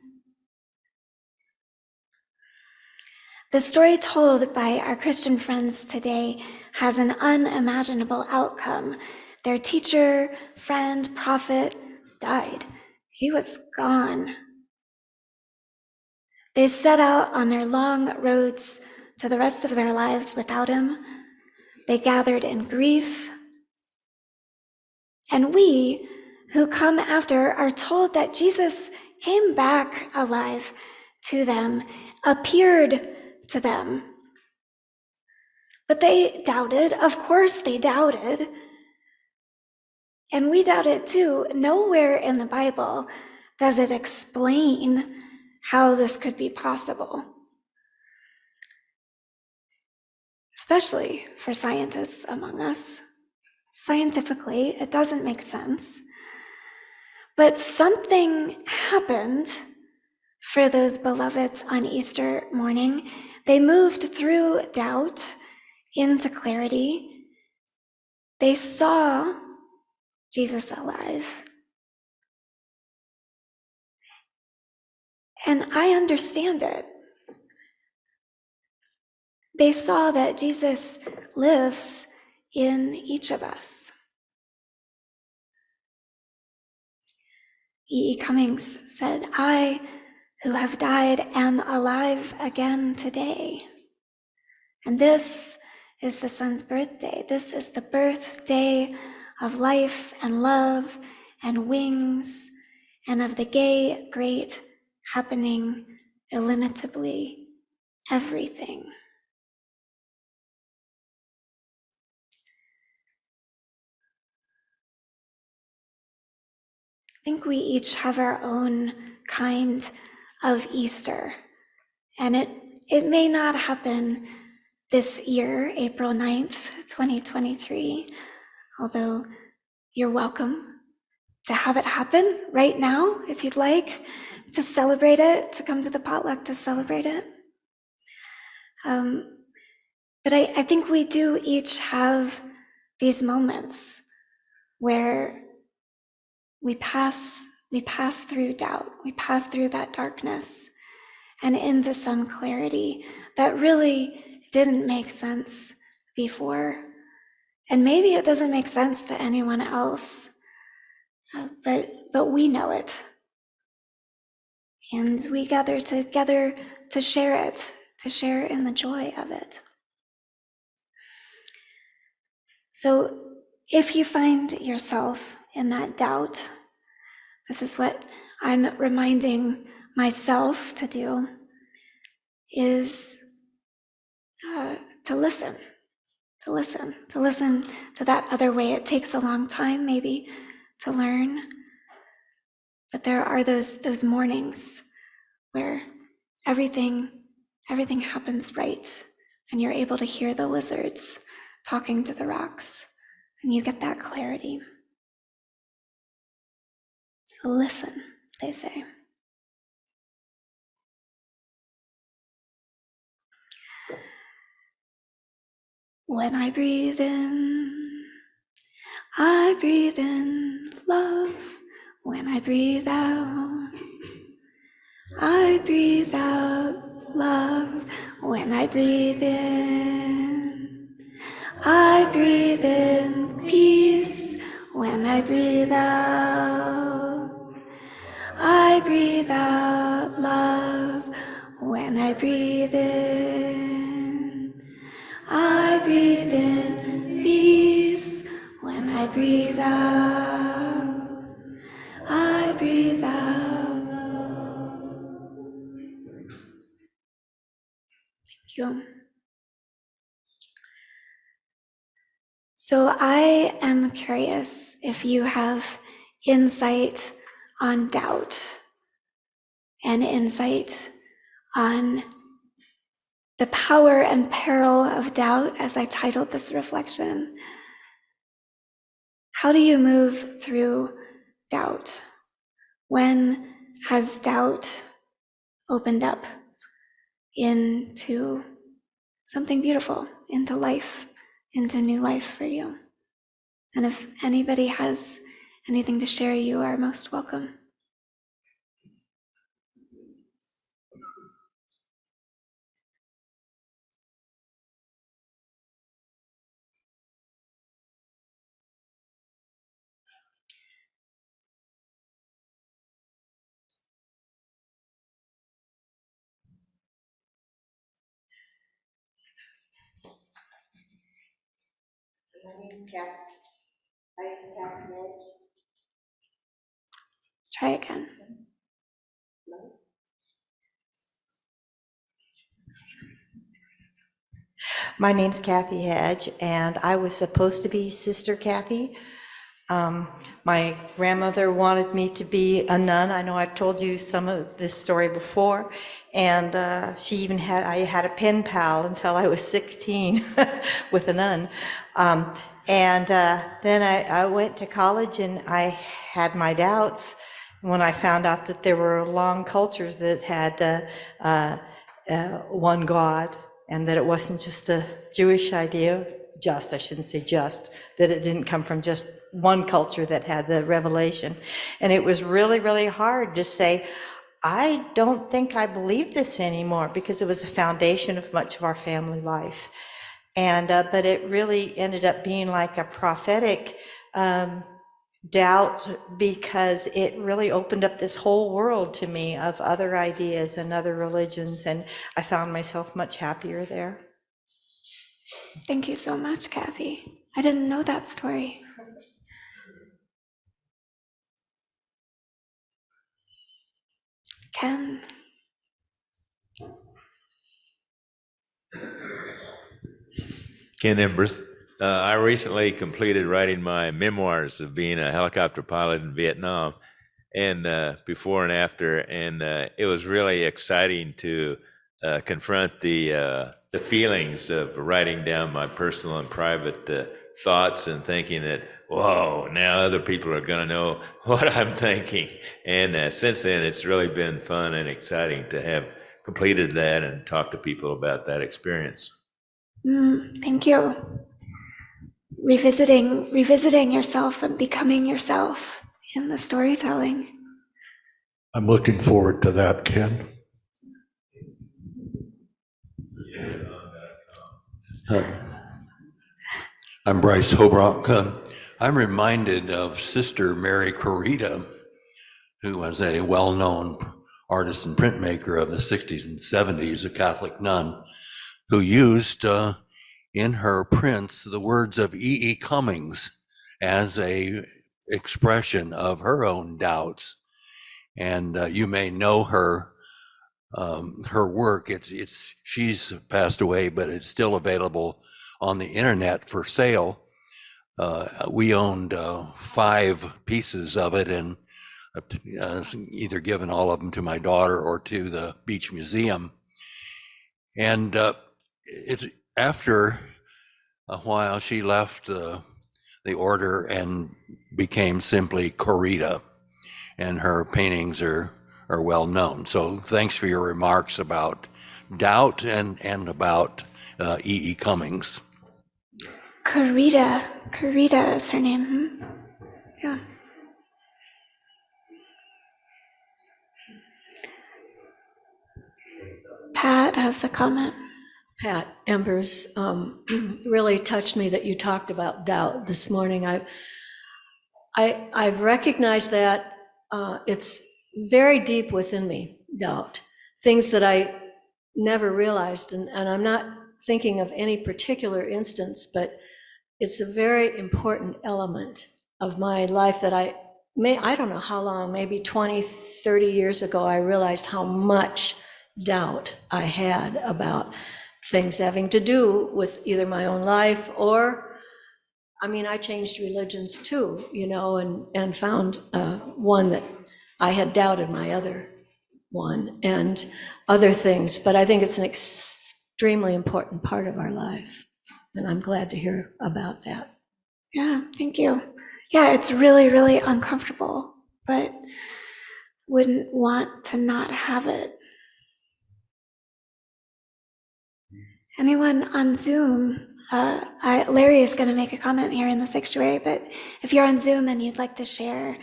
The story told by our Christian friends today has an unimaginable outcome. Their teacher, friend, prophet died. He was gone. They set out on their long roads to the rest of their lives without him. They gathered in grief. And we, who come after, are told that Jesus came back alive to them, appeared to them. But they doubted. Of course they doubted. And we doubt it too. Nowhere in the Bible does it explain how this could be possible, especially for scientists among us. Scientifically, it doesn't make sense. But something happened for those beloveds on Easter morning. They moved through doubt into clarity. They saw Jesus alive. And I understand it. They saw that Jesus lives in each of us. E. E. Cummings said, "I, who have died, am alive again today." And this is the Son's birthday. This is the birthday of life and love and wings and of the gay, great, happening, illimitably everything. I think we each have our own kind of Easter, and it may not happen this year, April 9th, 2023, although you're welcome to have it happen right now if you'd like, to celebrate it, to come to the potluck to celebrate it. But I think we do each have these moments where we pass through doubt, we pass through that darkness and into some clarity that really didn't make sense before. And maybe it doesn't make sense to anyone else, but we know it. And we gather together to share it, to share in the joy of it. So if you find yourself in that doubt, this is what I'm reminding myself to do, is to listen to that other way. It takes a long time maybe to learn, but there are those mornings where everything happens right, and you're able to hear the lizards talking to the rocks, and you get that clarity. So listen, they say. When I breathe in love. When I breathe out love. When I breathe in peace. When I breathe out love. When I breathe in peace. When I breathe out love. Thank you. So I am curious if you have insight on doubt and insight on the power and peril of doubt, as I titled this reflection. How do you move through doubt? When has doubt opened up into something beautiful, into life, into new life for you? And if anybody has anything to share, you are most welcome. Try again. My name's Kathy Hedge, and I was supposed to be Sister Kathy. My grandmother wanted me to be a nun. I know I've told you some of this story before, and I had a pen pal until I was 16 with a nun. Then I went to college and I had my doubts when I found out that there were long cultures that had one God, and that it wasn't just a Jewish idea, I shouldn't say just, that it didn't come from just one culture that had the revelation. And it was really, really hard to say, I don't think I believe this anymore, because it was the foundation of much of our family life. But it really ended up being like a prophetic doubt, because it really opened up this whole world to me of other ideas and other religions, and I found myself much happier there. Thank you so much, Kathy. I didn't know that story. Ken. Ken Embers. I recently completed writing my memoirs of being a helicopter pilot in Vietnam, and before and after, and it was really exciting to confront the feelings of writing down my personal and private thoughts, and thinking that, whoa, now other people are going to know what I'm thinking. And since then, it's really been fun and exciting to have completed that and talk to people about that experience. Thank you. Revisiting yourself and becoming yourself in the storytelling. I'm looking forward to that, Ken. I'm Bryce Hobrock. I'm reminded of Sister Mary Corita, who was a well-known artist and printmaker of the 60s and 70s, a Catholic nun, who used in her prints the words of E.E. Cummings as a expression of her own doubts. And you may know her work. She's passed away, but it's still available on the internet for sale. We owned 5 pieces of it, and either given all of them to my daughter or to the Beach Museum. And it's after a while she left the order and became simply Corita, and her paintings are well known. So thanks for your remarks about doubt and about E.E. Cummings. Karita is her name. Yeah. Pat has a comment. Pat Embers, really touched me that you talked about doubt this morning. I've recognized that it's very deep within me, doubt, things that I never realized, and I'm not thinking of any particular instance, but it's a very important element of my life that I don't know how long, maybe 20, 30 years ago, I realized how much doubt I had about things having to do with either my own life or, I changed religions too, and found one that I had doubted my other one and other things. But I think it's an extremely important part of our life. And I'm glad to hear about that. Yeah, thank you. Yeah, it's really, really uncomfortable, but wouldn't want to not have it. Anyone on Zoom? Larry is going to make a comment here in the sanctuary, but if you're on Zoom and you'd like to share,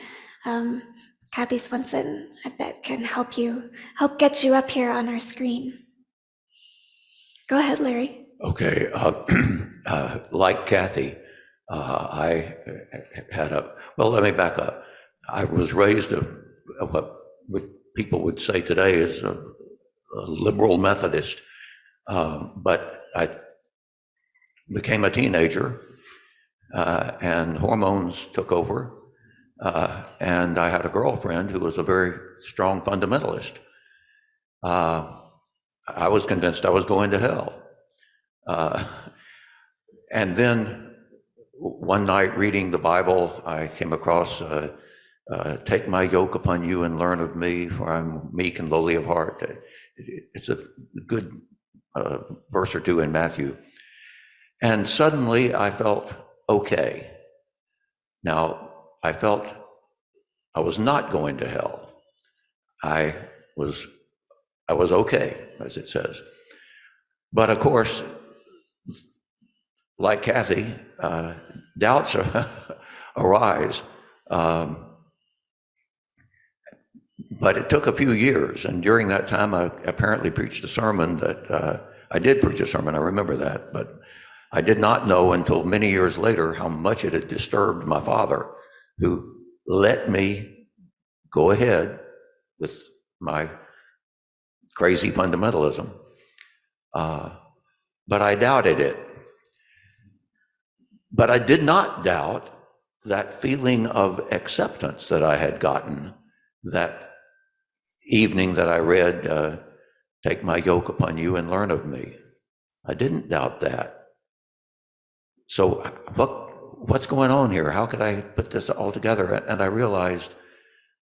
Kathy Swenson, I bet, can help get you up here on our screen. Go ahead, Larry. Okay, like Kathy, I had let me back up. I was raised what people would say today is a liberal Methodist, but I became a teenager and hormones took over. And I had a girlfriend who was a very strong fundamentalist. I was convinced I was going to hell. And then one night reading the Bible, I came across, take my yoke upon you and learn of me, for I'm meek and lowly of heart. It's a good verse or two in Matthew. And suddenly I felt okay. Now, I felt I was not going to hell. I was okay, as it says. But of course, like Kathy, doubts arise. But it took a few years, and during that time, I apparently preached a sermon that I did preach a sermon. I remember that, but I did not know until many years later how much it had disturbed my father, who let me go ahead with my crazy fundamentalism. But I doubted it. But I did not doubt that feeling of acceptance that I had gotten that evening that I read, take my yoke upon you and learn of me. I didn't doubt that. So what's going on here? How could I put this all together? And I realized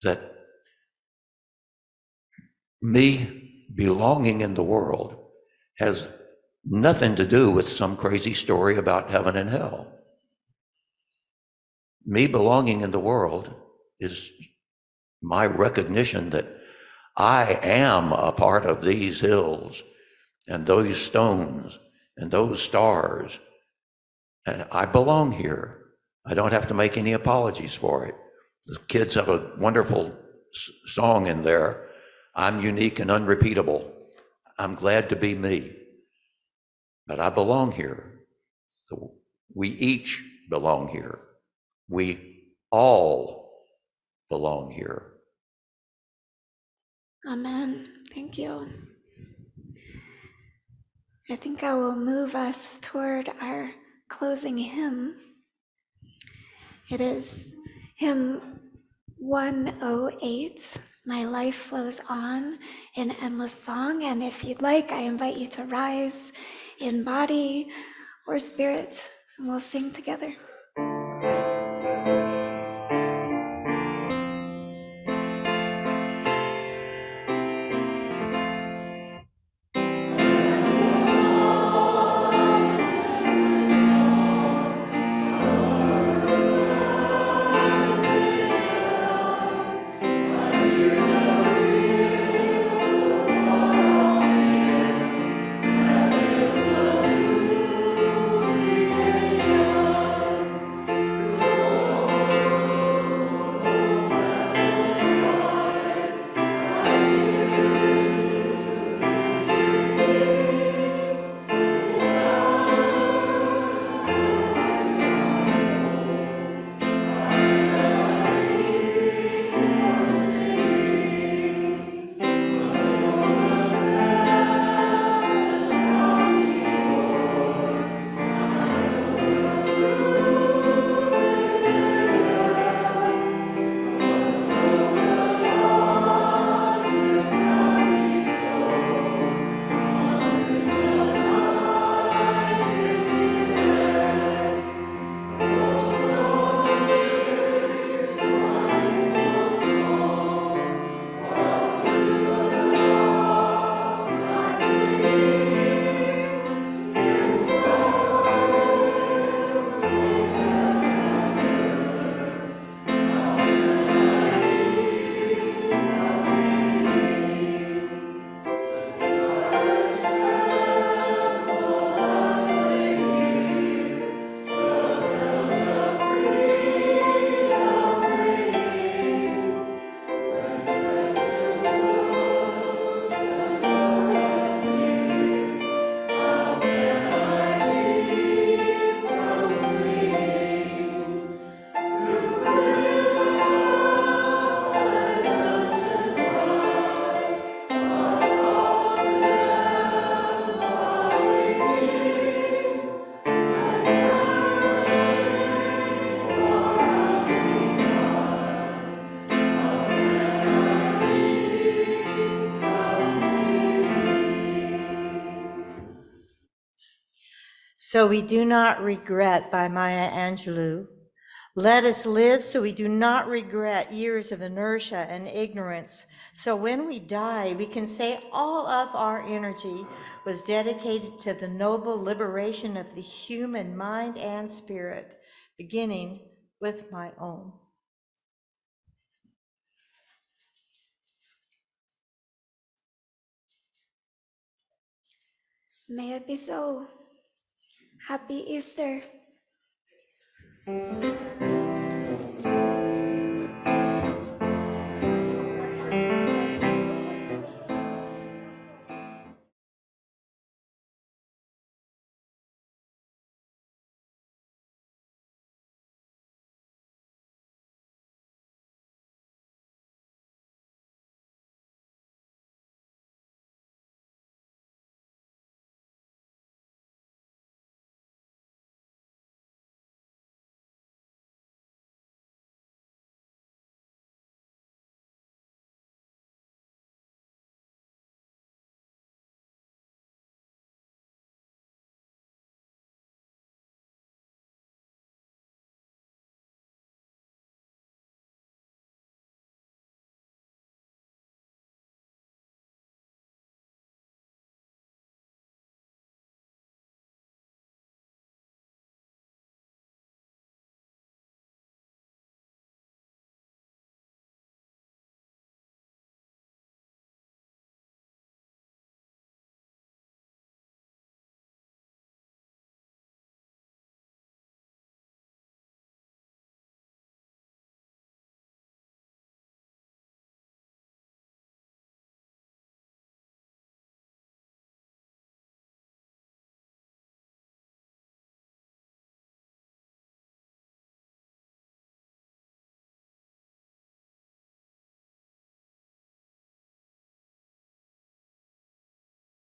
that me belonging in the world has nothing to do with some crazy story about heaven and hell. Me belonging in the world is my recognition that I am a part of these hills and those stones and those stars, and I belong here. I don't have to make any apologies for it. The kids have a wonderful song in there, I'm unique and unrepeatable. I'm glad to be me, but I belong here. So we each belong here. We all belong here. Amen. Thank you. I think I will move us toward our closing hymn. It is hymn 108, My Life Flows On in Endless Song. And if you'd like, I invite you to rise in body or spirit, and we'll sing together. so we do not regret by Maya Angelou. Let us live so we do not regret years of inertia and ignorance. So when we die, we can say all of our energy was dedicated to the noble liberation of the human mind and spirit, beginning with my own. May it be so. Happy Easter.